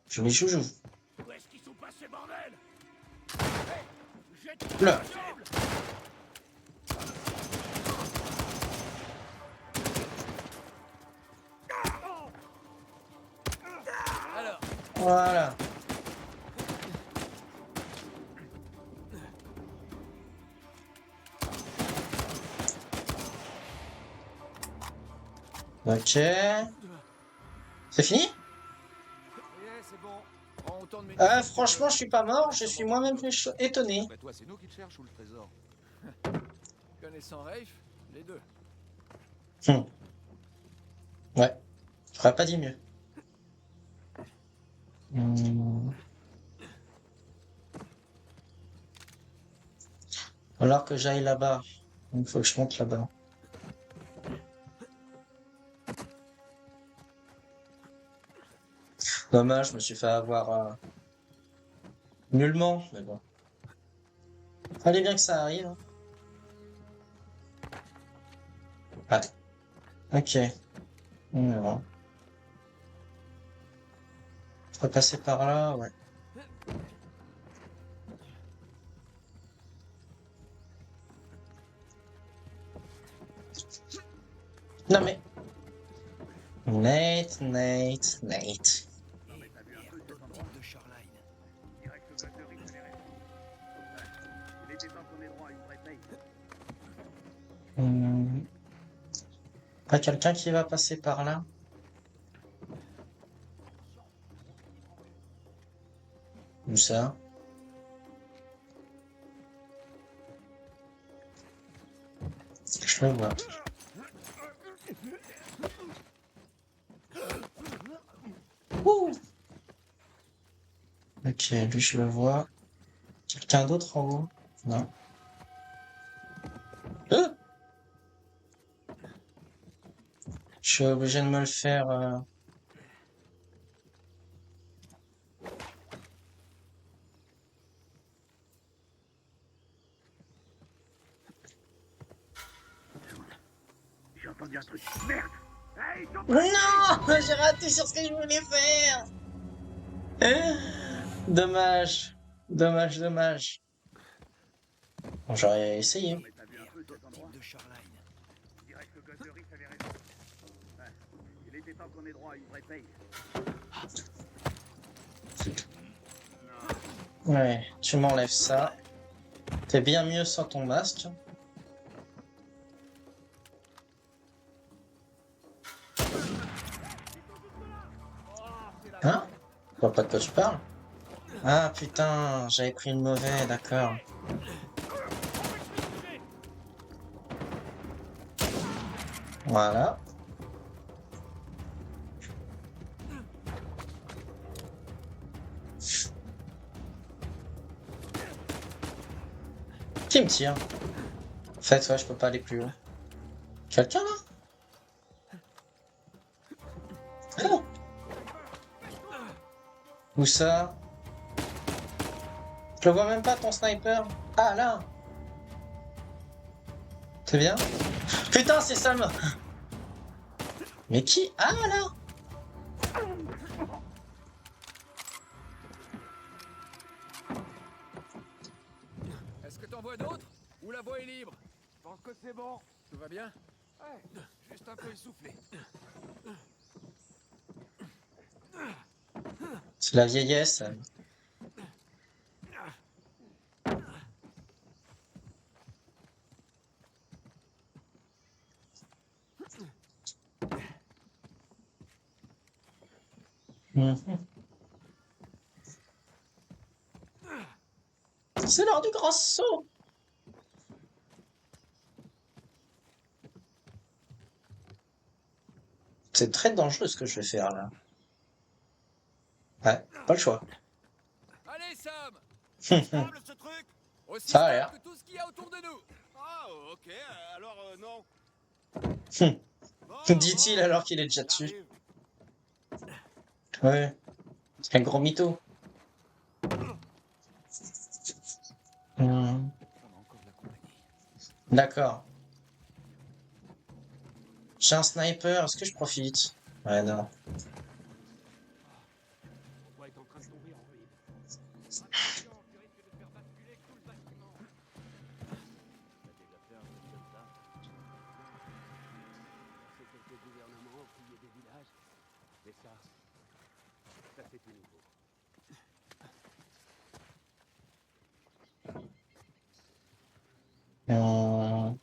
Je les joue. Où est-ce qu'ils sont passés, bordel? Là. Alors, Voilà. Ok. C'est fini? c'est bon. Prends autant de Franchement, je suis pas mort. Je suis moi-même étonné. Bah toi, c'est nous qui te cherchons ou le trésor? Connaissant Rafe, les deux. Hmm. Ouais. J'aurais pas dit mieux. Hmm. Alors que j'aille là-bas. Il faut que je monte là-bas. Dommage, je me suis fait avoir nullement, mais bon. Fallait bien que ça arrive. Hein. Ouais. Ok. On verra. Je vais passer par là, ouais. Non mais... Nate. Prototype de Shoreline. Direct que Guttery te les reste. Il était temps qu'on ait droit à une vraie paye. Pas quelqu'un qui va passer par là? Où ça? Je le vois. Ouh. Ok, lui je le vois. Quelqu'un d'autre en haut? Non. Euh Je suis obligé de me le faire. J'ai entendu un truc. Merde! Hey, ils sont Non! J'ai raté sur ce que je voulais faire! Dommage. Dommage. Bon, j'aurais essayé. Mais t'as vu un peu prototype de Shoreline. Je dirais que le gosse de Riff avait raison. Ouais, il était temps qu'on ait droit à une vraie paye. Ouais, tu m'enlèves ça. T'es bien mieux sans ton masque. Hein? Je vois pas de quoi tu parles. Ah putain, j'avais pris le mauvais, d'accord. Voilà. Qui me tire? En fait, ouais, je peux pas aller plus haut. Quelqu'un là? Ah! Où ça? Je le vois même pas ton sniper. Ah là! C'est bien? Putain, c'est Sam! Mais qui? Ah là! Est-ce que t'en vois d'autres? Ou la voie est libre? Je pense que c'est bon. Tout va bien? Ouais, juste un peu essoufflé. C'est la vieillesse. Mhm. C'est l'heure du grand saut! C'est très dangereux ce que je vais faire là. Ouais, pas le choix. Allez, Sam! Stable ce truc? Aussi Ça a stable l'air. que tout ce qu'il y a autour de nous! Ah, ok, alors non. Dit-il alors qu'il est déjà dessus. J'arrive. Ouais, c'est un gros mytho. Hmm, On a encore de la compagnie. d'accord. J'ai un sniper, est-ce que je profite? Ouais, non. On doit être en train de tomber en ruine. Tu risques de faire basculer tout le bâtiment. T'as déjà fait un truc comme ça? C'est quelques gouvernements ont pillé des villages. Et ça c'était nouveau. Hmm,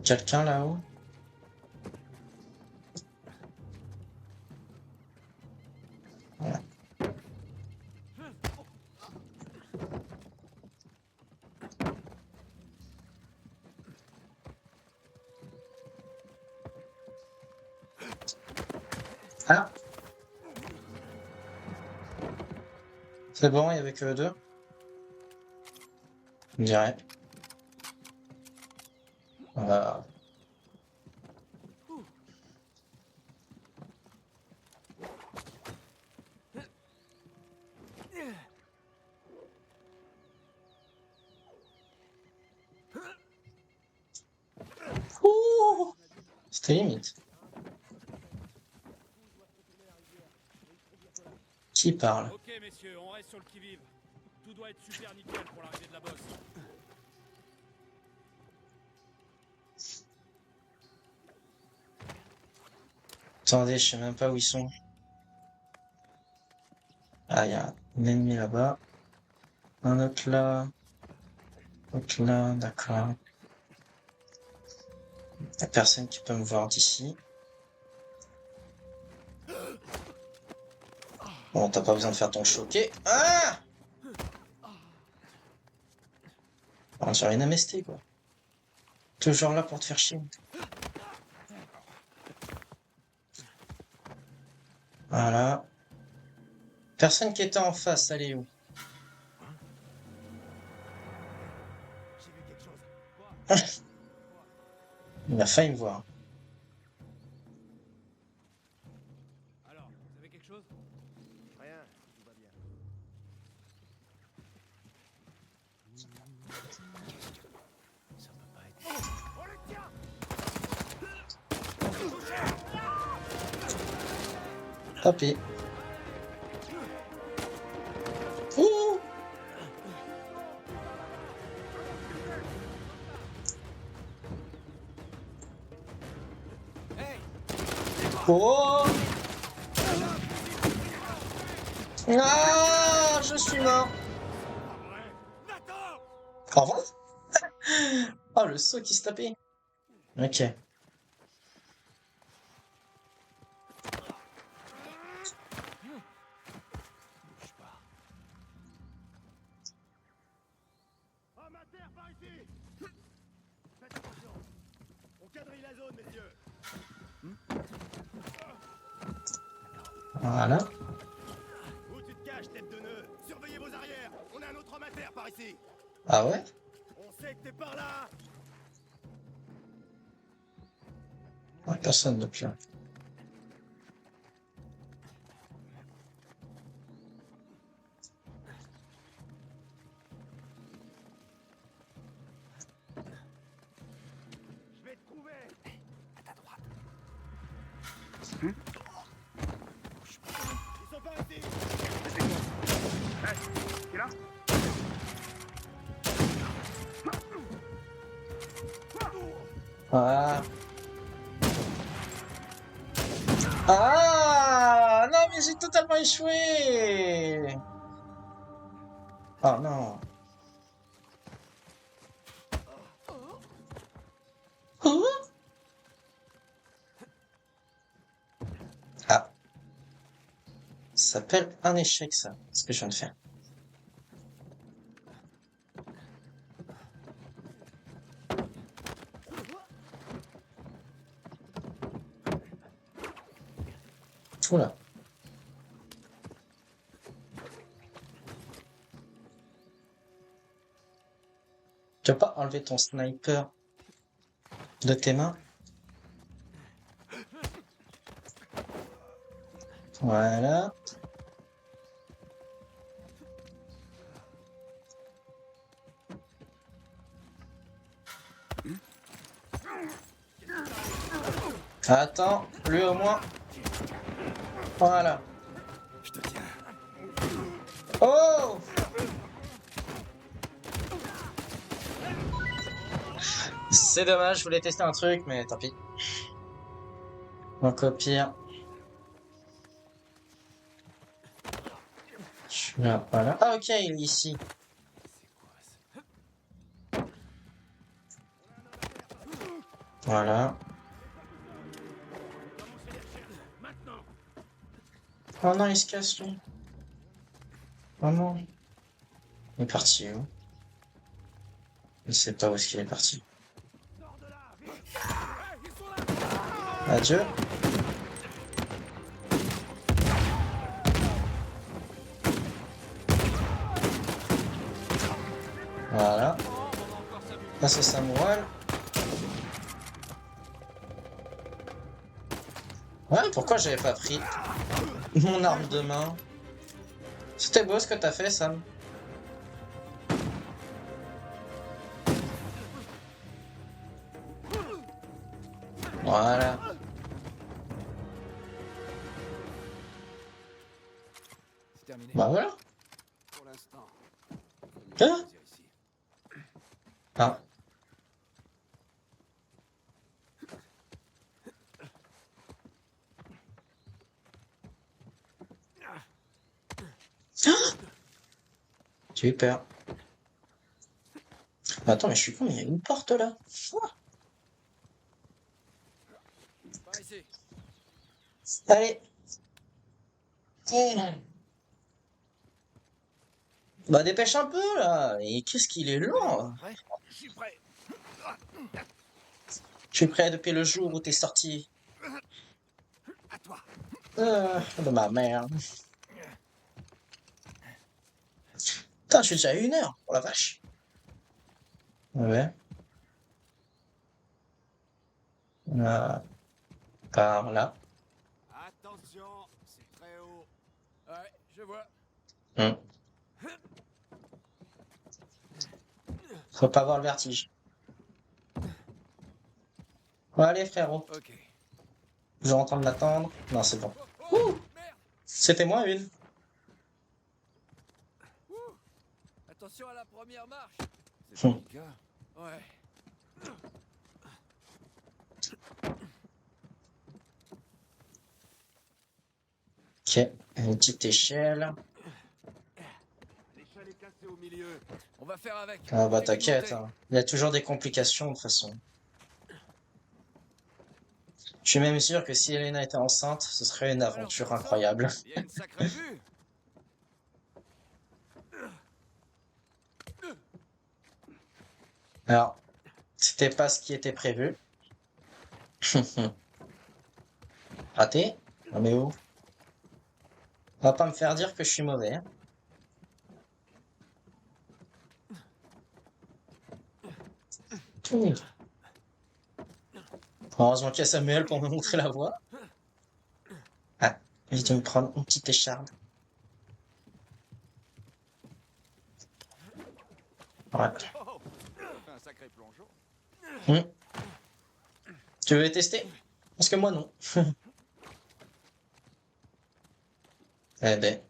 quelqu'un là-haut? Ouais. Ah, c'est bon, il y avait que eux deux? On dirait. Euh, ouh, c'était limite. Qui parle? Ok messieurs, on reste sur le qui-vive. Tout doit être super nickel pour l'arrivée de la bosse. Attendez, je sais même pas où ils sont. Ah, il y a un ennemi là-bas. Un autre là. Autre là, d'accord. Y a personne qui peut me voir d'ici. Bon, t'as pas besoin de faire ton choqué. Ah! On dirait une MST, quoi. Toujours là pour te faire chier. Voilà. Personne qui était en face, allez où? J'ai vu quelque chose. Quoi? Il a failli me voir. Alors, vous avez quelque chose? Rien, tout va bien. Ça peut pas être... On les tient. Tant pis. Ouh. Oh. Ah, je suis mort. Au revoir. Oh, le saut qui se tapait. Ok. Bouge pas. Homme à terre par ici. Faites attention. On quadrille la zone, messieurs. Voilà. Où tu te caches, tête de nœud? Surveillez vos arrières. On a un autre homme à terre par ici. Ah ouais? On sait que t'es par là. Ouais, personne depuis là. Je vais te trouver. À ta droite. Ils sont par ici. Ah. Ah non, mais j'ai totalement échoué. Oh non. Oh. Ah. Ça s'appelle un échec, ça, ce que je viens de faire. Oula. Tu vas pas enlever ton sniper de tes mains? Voilà. Attends, lui au moins. Voilà. Je te tiens. Oh! C'est dommage, je voulais tester un truc, mais tant pis. Donc au pire. Je suis là, voilà. Ah ok, il est ici. Voilà. Oh non, il se casse lui. Oh non. Il est parti où? Je sais pas où est-ce qu'il est parti. Adieu. Voilà. Là c'est Samuel. Ouais, pourquoi j'avais pas pris mon arme de main? C'était beau ce que t'as fait, Sam. Voilà. C'est terminé. Bah voilà. Pour l'instant. Hein? Ici. Ah. Ah, j'ai eu peur. Attends, mais je suis con, il y a une porte là. Ah. Par ici. Allez. Bah dépêche un peu là. Et qu'est-ce qu'il est lent. Prêt? Je suis prêt. Je suis prêt depuis le jour où t'es sorti. À toi. De ma mère. Putain, je suis déjà à 1 heure. Oh la vache. Ouais. Par là. Attention, c'est très haut. Ouais, je vois. Hmm. Faut pas avoir le vertige. Bon, allez, frérot. Ok. Je suis en train de l'attendre. Non, c'est bon. Oh, oh, merde. C'était moins une. Ouh. Attention à la première marche. C'est délicat. Ouais. Ok, une petite échelle. L'échelle est cassée au milieu. On va faire avec. Ah bah Continue de t'inquiète, monter. hein. Il y a toujours des complications de toute façon. Je suis même sûr que si Elena était enceinte, ce serait une Alors, aventure ça sort. incroyable. Il y a une sacrée vue. Alors, c'était pas ce qui était prévu. Raté? Non mais où? On va pas me faire dire que je suis mauvais, hein. Ouh. Heureusement qu'il y a Samuel pour me montrer la voie. Ah, vite de me prendre une petite écharde. Ouais. Oh, ça fait un sacré plongeon. Hmm. Tu veux tester? Parce que moi non. Eh ben,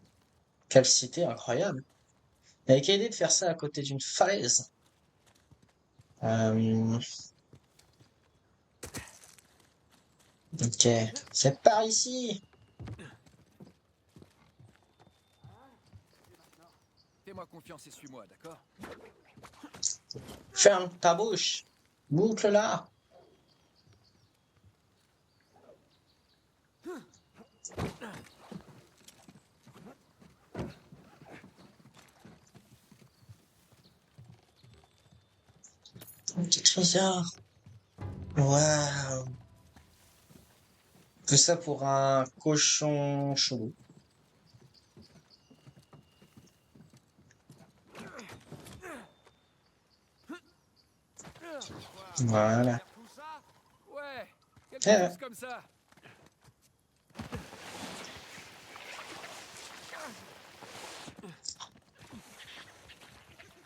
quelle cité incroyable. Avec l'idée de faire ça à côté d'une falaise. Euh, Ok, c'est par ici. Fais-moi confiance et suis-moi, d'accord? Ferme ta bouche. Boucle-la. Un petit trésor. Waouh. Tout ça pour un cochon chelou. Voilà. Tout ça? Ouais. Quelque Eh, chose comme ça.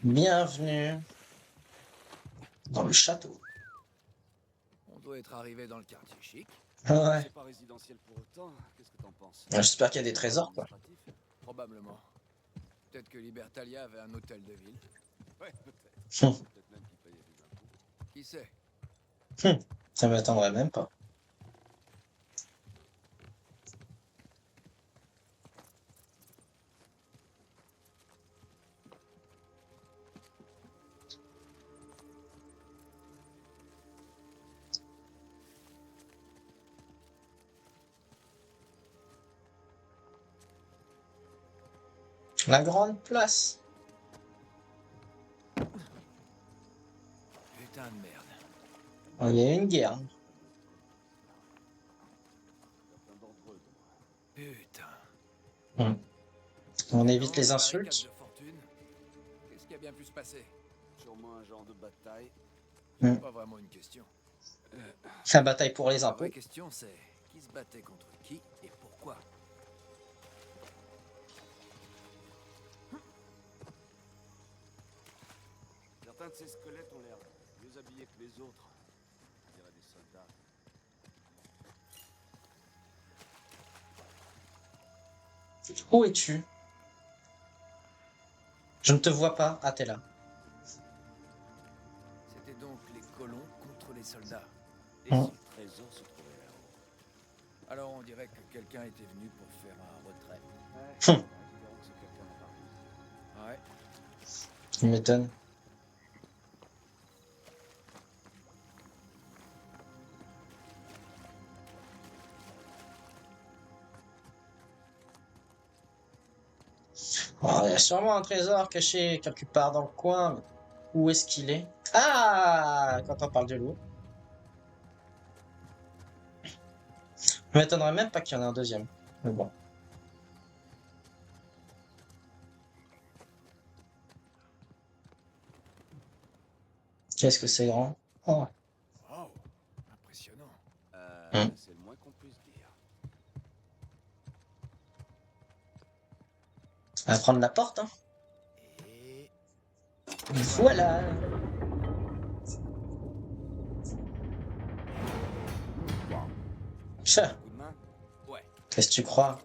bienvenue dans le château. On doit être arrivé dans le quartier chic. Ouais. C'est pas résidentiel pour autant. Qu'est-ce que t'en penses? J'espère qu'il y a des trésors, quoi. Administratif? Probablement. Peut-être que Libertalia avait un hôtel de ville. Ouais, peut-être. Hum, Peut-être même qu'il payait des impôts. Qui sait? Ça m'attendrait même pas. La grande place. Putain de merde. Oh, il y a une guerre. Certains d'entre eux, du moins. Putain. On évite Non, les barricade insultes. de fortune. Qu'est-ce qui a bien pu se passer? Sûrement un genre de bataille. Hmm. Pas vraiment une question. La bataille pour les La impôts. vraie question, c'est qui se battait contre qui et pourquoi? Certains de ces squelettes ont l'air mieux habillés que les autres. On dirait des soldats. Où es-tu? Je ne te vois pas. Ah, t'es là. C'était donc les colons contre les soldats. Et Hmm. ce trésor se trouvait là-haut. Alors on dirait que quelqu'un était venu pour faire un retrait. Ouais, espérons que ce quelqu'un n'a pas réussi. Ouais. Tu m'étonnes. Oh, il y a sûrement un trésor caché quelque part dans le coin. Mais où est-ce qu'il est? Ah! Quand on parle de l'eau. Je m'étonnerais même pas qu'il y en ait un deuxième. Mais bon. Qu'est-ce que c'est grand? Oh. Wow. Impressionnant. C'est le moins qu'on puisse dire. On va prendre la porte, hein. Et Voilà! Tcha, Coup de main? Ouais. qu'est-ce que tu crois?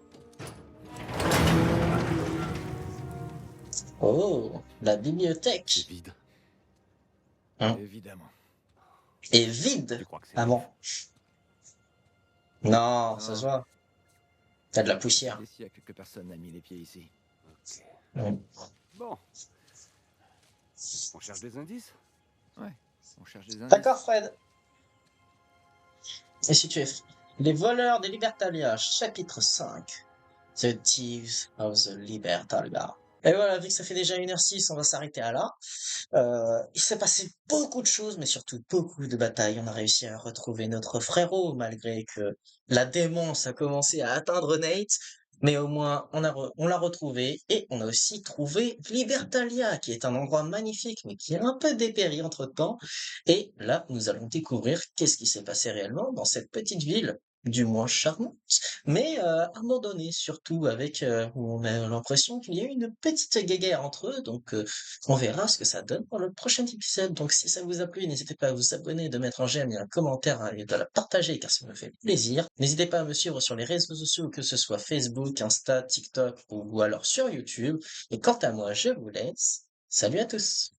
Oh, la C'est bibliothèque vide. hein, Évidemment. est vide. Tu crois que c'est Ah neuf? bon? Non, ça se Non. voit. T'as de la Ça fait poussière. des siècles que personne n'a mis les pieds ici. Ok. Mm. Bon. On cherche des indices? Ouais. On cherche des indices. D'accord, Fred. Et si tu es Les voleurs de Libertalia, chapitre 5. The Thieves of the Libertalia. Et voilà, vu que ça fait déjà 1h06, on va s'arrêter à là. Il s'est passé beaucoup de choses, mais surtout beaucoup de batailles. On a réussi à retrouver notre frérot, malgré que la démence a commencé à atteindre Nate. Mais au moins, on l'a retrouvé. Et on a aussi trouvé Libertalia, qui est un endroit magnifique, mais qui est un peu dépéri entre-temps. Et là, nous allons découvrir qu'est-ce qui s'est passé réellement dans cette petite ville, du moins charmante, mais abandonnée, surtout avec où on a l'impression qu'il y a eu une petite guéguerre entre eux. Donc, on verra ce que ça donne dans le prochain épisode. Donc si ça vous a plu, n'hésitez pas à vous abonner, de mettre un j'aime et un commentaire et de la partager car ça me fait plaisir. N'hésitez pas à me suivre sur les réseaux sociaux, que ce soit Facebook, Insta, TikTok ou alors sur YouTube. Et quant à moi, je vous laisse. Salut à tous!